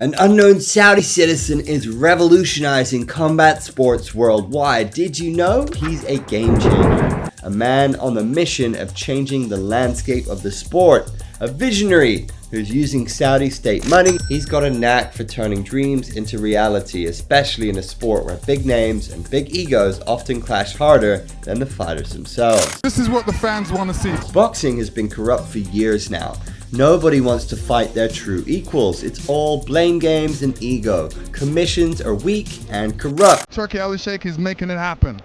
An unknown Saudi citizen is revolutionizing combat sports worldwide. Did you know? He's a game changer. A man on the mission of changing the landscape of the sport. A visionary who's using Saudi state money. He's got a knack for turning dreams into reality, especially in a sport where big names and big egos often clash harder than the fighters themselves. This is what the fans want to see. Boxing has been corrupt for years now. Nobody wants to fight their true equals. It's all blame games and ego. Commissions are weak and corrupt. Turki Alalshikh is making it happen.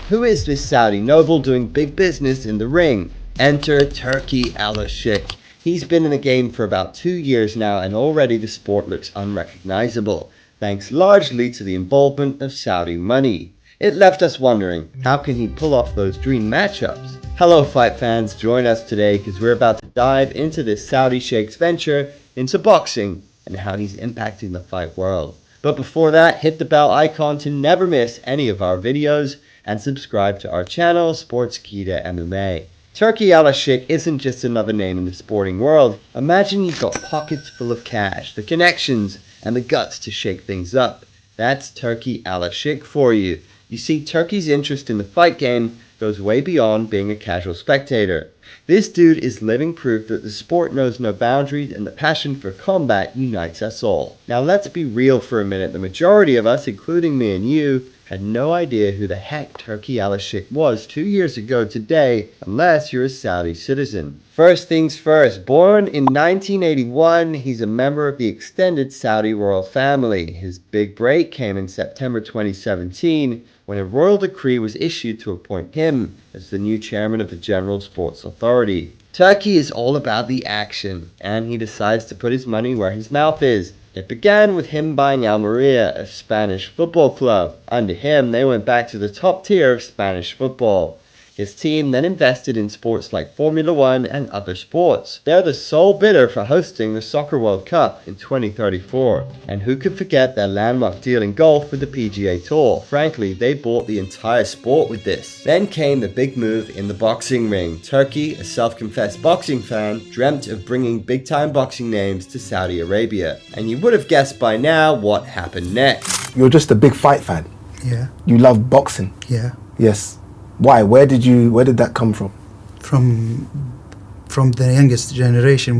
Who is this Saudi noble doing big business in the ring? Enter Turki Alalshikh. He's been in the game for about 2 years now, and already the sport looks unrecognizable, thanks largely to the involvement of Saudi money. It left us wondering, how can he pull off those dream matchups? Hello fight fans, join us today because we're about to dive into this Saudi Sheikh's venture into boxing and how he's impacting the fight world. But before that, hit the bell icon to never miss any of our videos and subscribe to our channel, Sportskita MMA. Turki Alalshikh isn't just another name in the sporting world. Imagine you've got pockets full of cash, the connections, and the guts to shake things up. That's Turki Alalshikh for you. You see, Turki's interest in the fight game goes way beyond being a casual spectator. This dude is living proof that the sport knows no boundaries and the passion for combat unites us all. Now let's be real for a minute. The majority of us, including me and you, had no idea who the heck Turki Alalshikh was 2 years ago today, unless you're a Saudi citizen. First things first, born in 1981, he's a member of the extended Saudi royal family. His big break came in September 2017, when a royal decree was issued to appoint him as the new chairman of the General Sports Authority. Turki is all about the action, and he decides to put his money where his mouth is. It began with him buying Almeria, a Spanish football club. Under him, they went back to the top tier of Spanish football. His team then invested in sports like Formula 1 and other sports. They're the sole bidder for hosting the Soccer World Cup in 2034. And who could forget their landmark deal in golf with the PGA Tour? Frankly, they bought the entire sport with this. Then came the big move in the boxing ring. Turki, a self-confessed boxing fan, dreamt of bringing big-time boxing names to Saudi Arabia. And you would have guessed by now what happened next. You're just a big fight fan. Yeah. You love boxing. Yeah. Yes. Why? Where did that come from? From the youngest generation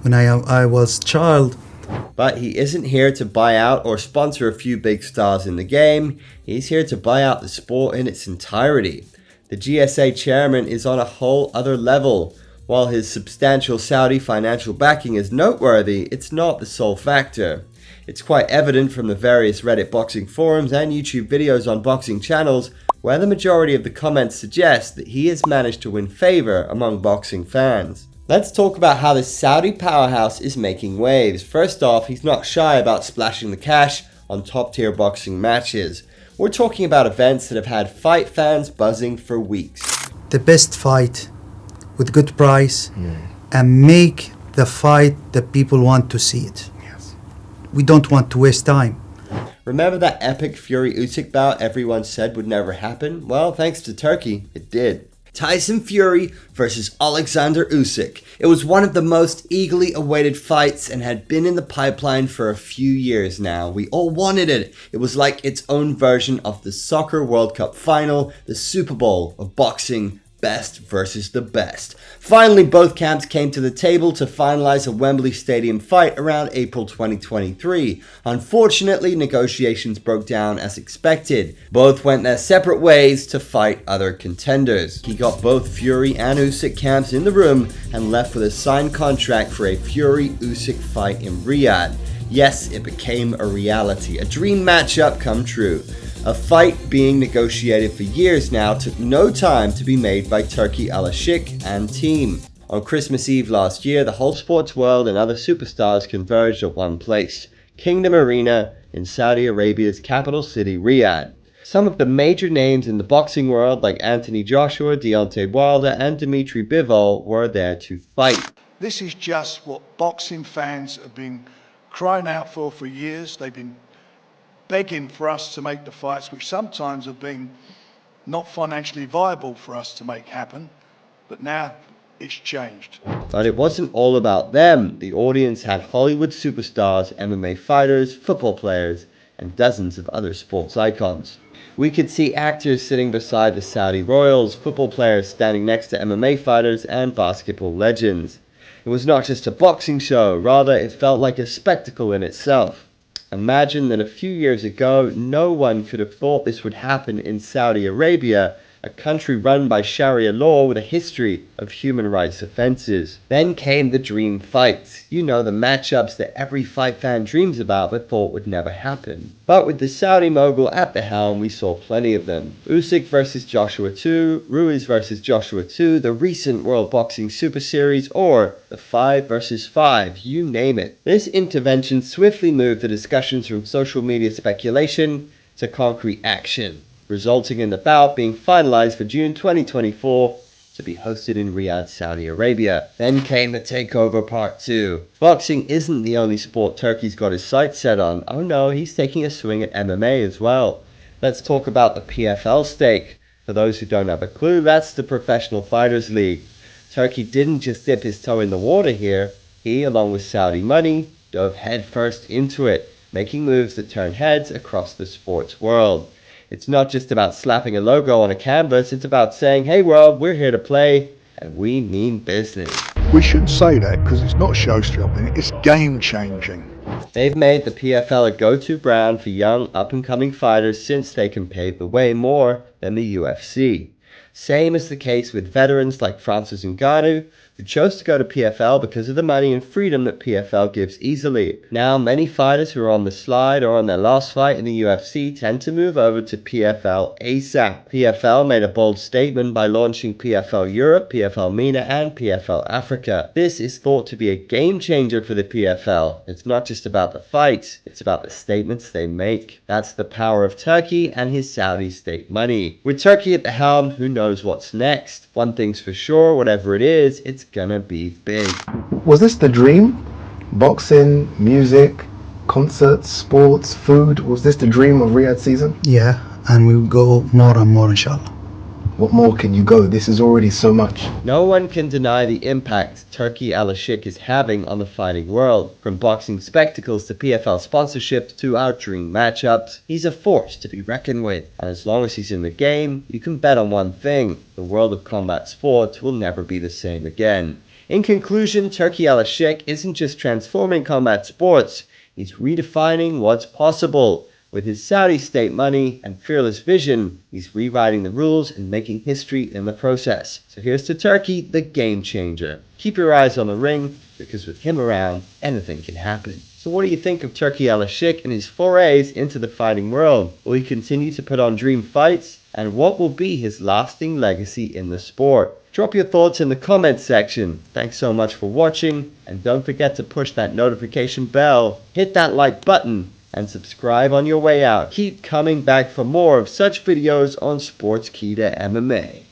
when I was child. But he isn't here to buy out or sponsor a few big stars in the game. He's here to buy out the sport in its entirety. The GSA chairman is on a whole other level. While his substantial Saudi financial backing is noteworthy, it's not the sole factor. It's quite evident from the various Reddit boxing forums and YouTube videos on boxing channels where the majority of the comments suggest that he has managed to win favor among boxing fans. Let's talk about how this Saudi powerhouse is making waves. First off, he's not shy about splashing the cash on top-tier boxing matches. We're talking about events that have had fight fans buzzing for weeks. The best fight with good price and make the fight that people want to see it. Yes. We don't want to waste time. Remember that epic Fury-Usyk bout everyone said would never happen? Well, thanks to Turki, it did. Tyson Fury versus Oleksandr Usyk. It was one of the most eagerly awaited fights and had been in the pipeline for a few years now. We all wanted it. It was like its own version of the Soccer World Cup final, the Superbowl of boxing. Best versus the best. Finally, both camps came to the table to finalize a Wembley Stadium fight around April 2023. Unfortunately, negotiations broke down as expected. Both went their separate ways to fight other contenders. He got both Fury and Usyk camps in the room and left with a signed contract for a Fury-Usyk fight in Riyadh. Yes, it became a reality, a dream matchup come true. A fight being negotiated for years now took no time to be made by Turki Alalshikh and team. On Christmas Eve last year, the whole sports world and other superstars converged at one place, Kingdom Arena in Saudi Arabia's capital city, Riyadh. Some of the major names in the boxing world like Anthony Joshua, Deontay Wilder and Dimitri Bivol were there to fight. This is just what boxing fans have been crying out for years. They've been begging for us to make the fights, which sometimes have been not financially viable for us to make happen, but now it's changed. But it wasn't all about them. The audience had Hollywood superstars, MMA fighters, football players, and dozens of other sports icons. We could see actors sitting beside the Saudi royals, football players standing next to MMA fighters, and basketball legends. It was not just a boxing show, rather it felt like a spectacle in itself. Imagine that a few years ago, no one could have thought this would happen in Saudi Arabia, a country run by Sharia law with a history of human rights offenses. Then came the dream fights. You know, the matchups that every fight fan dreams about but thought would never happen. But with the Saudi mogul at the helm, we saw plenty of them. Usyk versus Joshua 2, Ruiz versus Joshua 2, the recent World Boxing Super Series, or the 5 versus 5, you name it. This intervention swiftly moved the discussions from social media speculation to concrete action, resulting in the bout being finalized for June 2024 to be hosted in Riyadh, Saudi Arabia. Then came the takeover part 2. Boxing isn't the only sport Turkey's got his sights set on. Oh no, he's taking a swing at MMA as well. Let's talk about the PFL stake. For those who don't have a clue, that's the Professional Fighters League. Turkey didn't just dip his toe in the water here. He, along with Saudi money, dove headfirst into it, making moves that turn heads across the sports world. It's not just about slapping a logo on a canvas, it's about saying, hey world, we're here to play, and we mean business. We should say that because it's not show-stopping, it's game-changing. They've made the PFL a go-to brand for young, up-and-coming fighters since they can pave the way more than the UFC. Same is the case with veterans like Francis Ngannou, who chose to go to PFL because of the money and freedom that PFL gives easily. Now, many fighters who are on the slide or on their last fight in the UFC tend to move over to PFL ASAP. PFL made a bold statement by launching PFL Europe, PFL MENA, and PFL Africa. This is thought to be a game changer for the PFL. It's not just about the fights, it's about the statements they make. That's the power of Turkey and his Saudi state money. With Turkey at the helm, who knows what's next? One thing's for sure, whatever it is, it's gonna be big. Was this the dream? Boxing, music, concerts, sports, food. Was this the dream of Riyadh season? Yeah, and we will go more and more, inshallah. What more can you go? This is already so much. No one can deny the impact Turki Alalshikh is having on the fighting world. From boxing spectacles to PFL sponsorship to our dream matchups, he's a force to be reckoned with. And as long as he's in the game, you can bet on one thing: the world of combat sports will never be the same again. In conclusion, Turki Alalshikh isn't just transforming combat sports, he's redefining what's possible. With his Saudi state money and fearless vision, he's rewriting the rules and making history in the process. So here's to Turkey, the game changer. Keep your eyes on the ring, because with him around, anything can happen. So what do you think of Turki Alalshikh and his forays into the fighting world? Will he continue to put on dream fights? And what will be his lasting legacy in the sport? Drop your thoughts in the comments section. Thanks so much for watching, and don't forget to push that notification bell, hit that like button, and subscribe on your way out. Keep coming back for more of such videos on Sports Key to MMA.